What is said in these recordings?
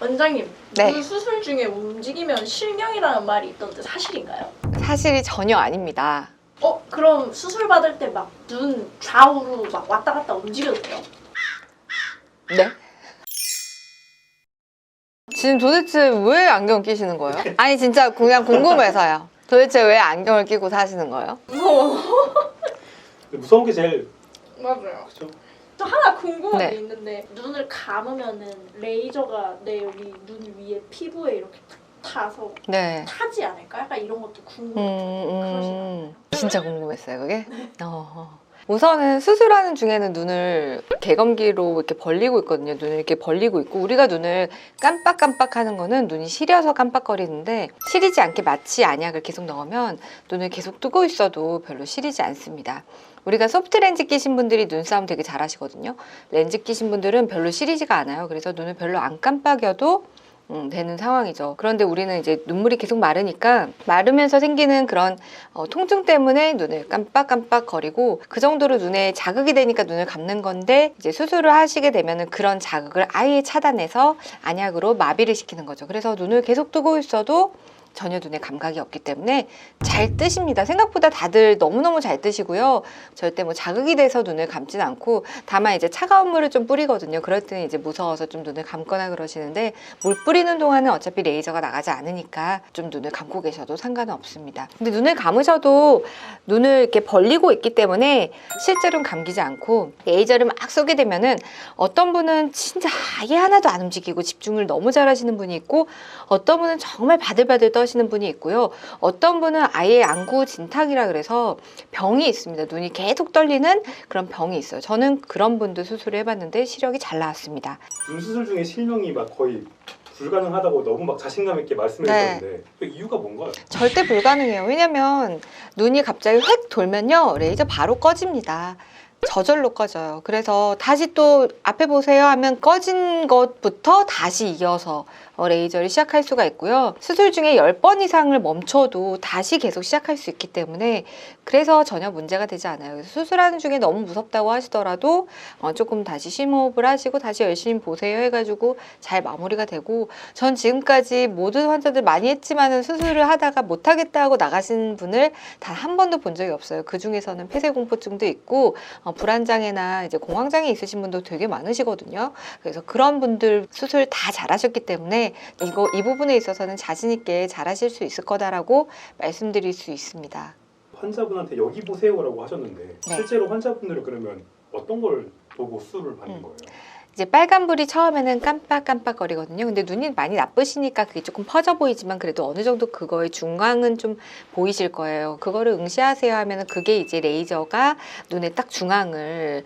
원장님, 네. 그 수술 중에 움직이면 실명이라는 말이 있던데 사실인가요? 사실이 전혀 아닙니다. 그럼 수술 받을 때 막 눈 좌우로 막 왔다 갔다 움직여도 돼요? 네? 지금 도대체 왜 안경 끼시는 거예요? 아니 진짜 그냥 궁금해서요. 도대체 왜 안경을 끼고 사시는 거예요? 무서워. 무서운 게 제일 맞아요. 그죠? 저 하나 궁금한 네. 게 있는데 눈을 감으면은 레이저가 내 여기 눈 위에 피부에 이렇게 탁 타서 네. 타지 않을까? 약간 이런 것도 궁금해요. 그러시나요? 진짜 궁금했어요 그게? 우선은 수술하는 중에는 눈을 개검기로 이렇게 벌리고 있거든요. 눈을 이렇게 벌리고 있고, 우리가 눈을 깜빡깜빡 하는 거는 눈이 시려서 깜빡거리는데, 시리지 않게 마취 안약을 계속 넣으면 눈을 계속 뜨고 있어도 별로 시리지 않습니다. 우리가 소프트 렌즈 끼신 분들이 눈싸움 되게 잘하시거든요. 렌즈 끼신 분들은 별로 시리지가 않아요. 그래서 눈을 별로 안 깜빡여도 되는 상황이죠. 그런데 우리는 이제 눈물이 계속 마르니까, 마르면서 생기는 그런 통증 때문에 눈을 깜빡깜빡 거리고, 그 정도로 눈에 자극이 되니까 눈을 감는 건데, 이제 수술을 하시게 되면은 그런 자극을 아예 차단해서 안약으로 마비를 시키는 거죠. 그래서 눈을 계속 뜨고 있어도 전혀 눈에 감각이 없기 때문에 잘 뜨십니다. 생각보다 다들 너무너무 잘 뜨시고요. 절대 뭐 자극이 돼서 눈을 감진 않고, 다만 이제 차가운 물을 좀 뿌리거든요. 그럴 때는 이제 무서워서 좀 눈을 감거나 그러시는데, 물 뿌리는 동안은 어차피 레이저가 나가지 않으니까 좀 눈을 감고 계셔도 상관은 없습니다. 근데 눈을 감으셔도 눈을 이렇게 벌리고 있기 때문에 실제로는 감기지 않고, 레이저를 막 쏘게 되면은 어떤 분은 진짜 아예 하나도 안 움직이고 집중을 너무 잘하시는 분이 있고, 어떤 분은 정말 바들바들 떠시는 분이 있고요. 어떤 분은 아예 안구진탕이라 그래서 병이 있습니다. 눈이 계속 떨리는 그런 병이 있어요. 저는 그런 분도 수술을 해봤는데 시력이 잘 나왔습니다. 눈 수술 중에 실명이 막 거의 불가능하다고 너무 막 자신감 있게 말씀해 주셨는데 그 이유가 뭔가요? 절대 불가능해요. 왜냐면 눈이 갑자기 획 돌면요, 레이저 바로 꺼집니다. 저절로 꺼져요. 그래서 다시 또 앞에 보세요 하면 꺼진 것부터 다시 이어서 레이저를 시작할 수가 있고요. 수술 중에 10번 이상을 멈춰도 다시 계속 시작할 수 있기 때문에, 그래서 전혀 문제가 되지 않아요. 그래서 수술하는 중에 너무 무섭다고 하시더라도 조금 다시 심호흡을 하시고 다시 열심히 보세요 해가지고 잘 마무리가 되고, 전 지금까지 모든 환자들 많이 했지만은 수술을 하다가 못하겠다 하고 나가신 분을 단 한 번도 본 적이 없어요. 그 중에서는 폐쇄공포증도 있고 불안장애나 이제 공황장애 있으신 분도 되게 많으시거든요. 그래서 그런 분들 수술 다 잘하셨기 때문에 이 부분에 있어서는 자신 있게 잘하실 수 있을 거다라고 말씀드릴 수 있습니다. 환자분한테 여기 보세요라고 하셨는데 네. 실제로 환자분들은 그러면 어떤 걸 보고 수술을 받는 거예요? 이제 빨간불이 처음에는 깜빡깜빡거리거든요. 근데 눈이 많이 나쁘시니까 그게 조금 퍼져 보이지만 그래도 어느 정도 그거의 중앙은 좀 보이실 거예요. 그거를 응시하세요 하면은 그게 이제 레이저가 눈에 딱 중앙을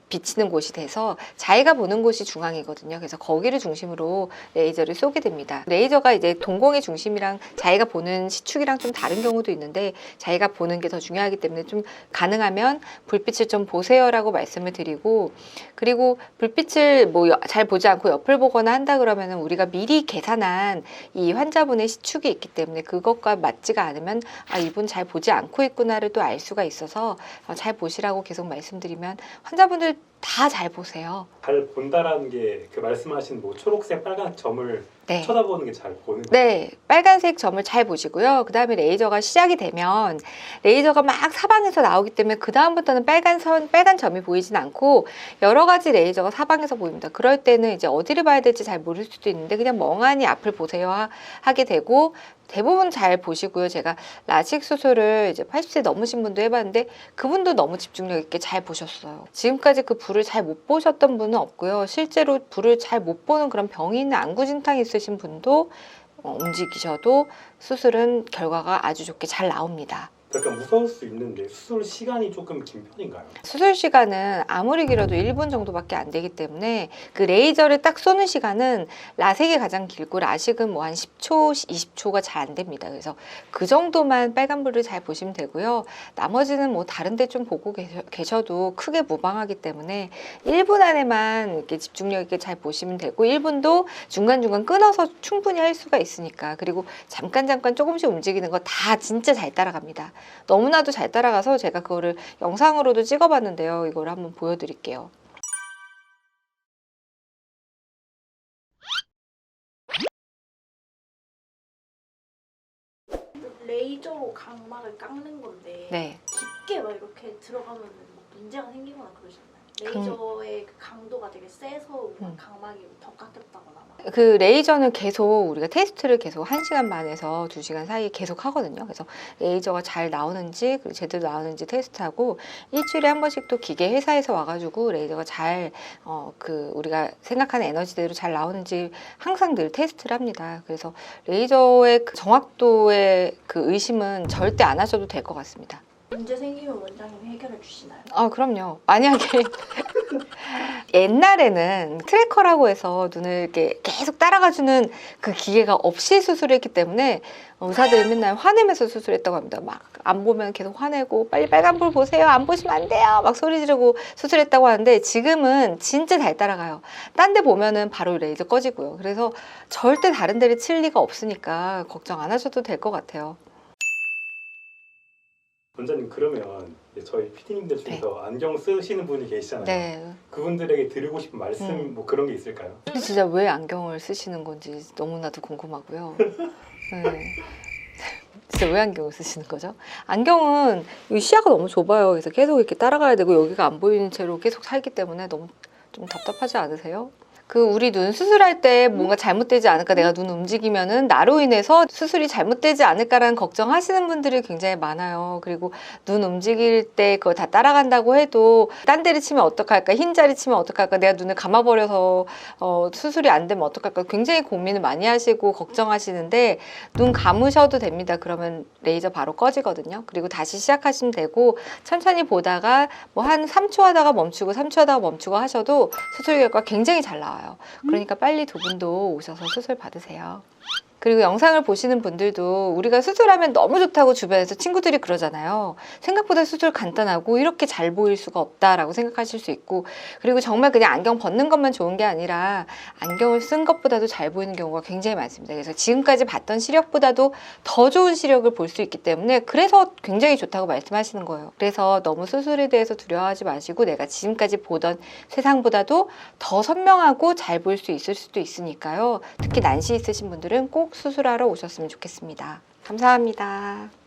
비치는 곳이 돼서 자기가 보는 곳이 중앙이거든요. 그래서 거기를 중심으로 레이저를 쏘게 됩니다. 레이저가 이제 동공의 중심이랑 자기가 보는 시축이랑 좀 다른 경우도 있는데, 자기가 보는 게 더 중요하기 때문에 좀 가능하면 불빛을 좀 보세요라고 말씀을 드리고, 그리고 불빛을 뭐 잘 보지 않고 옆을 보거나 한다 그러면은 우리가 미리 계산한 이 환자분의 시축이 있기 때문에 그것과 맞지가 않으면 이분 잘 보지 않고 있구나를 또 알 수가 있어서 잘 보시라고 계속 말씀드리면 환자분들 다 잘 보세요. 잘 본다라는 게 그 말씀하신 뭐 초록색 빨간 점을 네. 쳐다보는 게 잘 보는 거예요? 네, 빨간색 점을 잘 보시고요. 그 다음에 레이저가 시작이 되면 레이저가 막 사방에서 나오기 때문에 그 다음부터는 빨간 점이 보이진 않고 여러 가지 레이저가 사방에서 보입니다. 그럴 때는 이제 어디를 봐야 될지 잘 모를 수도 있는데 그냥 멍하니 앞을 보세요 하게 되고, 대부분 잘 보시고요. 제가 라식 수술을 이제 80세 넘으신 분도 해봤는데 그분도 너무 집중력 있게 잘 보셨어요. 지금까지 그 불을 잘 못 보셨던 분은 없고요. 실제로 불을 잘 못 보는 그런 병이 있는 안구진탕이 있으신 분도 움직이셔도 수술은 결과가 아주 좋게 잘 나옵니다. 약간 무서울 수 있는데 수술 시간이 조금 긴 편인가요? 수술 시간은 아무리 길어도 1분 정도밖에 안 되기 때문에 그 레이저를 딱 쏘는 시간은 라섹이 가장 길고 라식은 뭐 한 10초, 20초가 잘 안 됩니다. 그래서 그 정도만 빨간불을 잘 보시면 되고요. 나머지는 뭐 다른 데 좀 보고 계셔도 크게 무방하기 때문에 1분 안에만 이렇게 집중력 있게 잘 보시면 되고, 1분도 중간중간 끊어서 충분히 할 수가 있으니까. 그리고 잠깐 조금씩 움직이는 거 다 진짜 잘 따라갑니다. 너무나도 잘 따라가서 제가 그거를 영상으로도 찍어봤는데요. 이걸 한번 보여드릴게요. 레이저로 각막을 깎는 건데 네. 깊게 막 이렇게 들어가면 문제가 생기거나 그러잖아요. 레이저의 그 강도가 되게 세서 각막이 더 깎였다거나 막. 그 레이저는 계속 우리가 테스트를 계속 1시간 반에서 2시간 사이에 계속 하거든요. 그래서 레이저가 잘 나오는지 그리고 제대로 나오는지 테스트하고 일주일에 한 번씩 또 기계 회사에서 와가지고 레이저가 잘 그 우리가 생각하는 에너지대로 잘 나오는지 항상 늘 테스트를 합니다. 그래서 레이저의 그 정확도의 그 의심은 절대 안 하셔도 될 것 같습니다. 문제 생기면 원장님 해결해 주시나요? 그럼요. 만약에 옛날에는 트래커라고 해서 눈을 이렇게 계속 따라가주는 그 기계가 없이 수술했기 때문에 의사들이 맨날 화내면서 수술했다고 합니다. 막 안 보면 계속 화내고 빨리 빨간불 보세요. 안 보시면 안 돼요. 막 소리 지르고 수술했다고 하는데 지금은 진짜 잘 따라가요. 딴 데 보면은 바로 레이저 꺼지고요. 그래서 절대 다른 데를 칠 리가 없으니까 걱정 안 하셔도 될 것 같아요. 원장님 그러면 저희 PD님들 중에서 안경 쓰시는 분이 계시잖아요. 네. 그분들에게 드리고 싶은 말씀 뭐 그런 게 있을까요? 진짜 왜 안경을 쓰시는 건지 너무나도 궁금하고요. 네. 진짜 왜 안경을 쓰시는 거죠? 안경은 시야가 너무 좁아요. 그래서 계속 이렇게 따라가야 되고 여기가 안 보이는 채로 계속 살기 때문에 너무 좀 답답하지 않으세요? 그 우리 눈 수술할 때 뭔가 잘못되지 않을까, 내가 눈 움직이면은 나로 인해서 수술이 잘못되지 않을까라는 걱정하시는 분들이 굉장히 많아요. 그리고 눈 움직일 때 그거 다 따라간다고 해도 딴 데를 치면 어떡할까, 흰자리 치면 어떡할까, 내가 눈을 감아버려서 수술이 안 되면 어떡할까 굉장히 고민을 많이 하시고 걱정하시는데 눈 감으셔도 됩니다. 그러면 레이저 바로 꺼지거든요. 그리고 다시 시작하시면 되고 천천히 보다가 뭐 한 3초 하다가 멈추고 3초 하다가 멈추고 하셔도 수술 결과 굉장히 잘 나와요. 그러니까 빨리 두 분도 오셔서 수술 받으세요. 그리고 영상을 보시는 분들도 우리가 수술하면 너무 좋다고 주변에서 친구들이 그러잖아요. 생각보다 수술 간단하고 이렇게 잘 보일 수가 없다라고 생각하실 수 있고, 그리고 정말 그냥 안경 벗는 것만 좋은 게 아니라 안경을 쓴 것보다도 잘 보이는 경우가 굉장히 많습니다. 그래서 지금까지 봤던 시력보다도 더 좋은 시력을 볼 수 있기 때문에 그래서 굉장히 좋다고 말씀하시는 거예요. 그래서 너무 수술에 대해서 두려워하지 마시고 내가 지금까지 보던 세상보다도 더 선명하고 잘 보일 수 있을 수도 있으니까요. 특히 난시 있으신 분들은 꼭 수술하러 오셨으면 좋겠습니다. 감사합니다.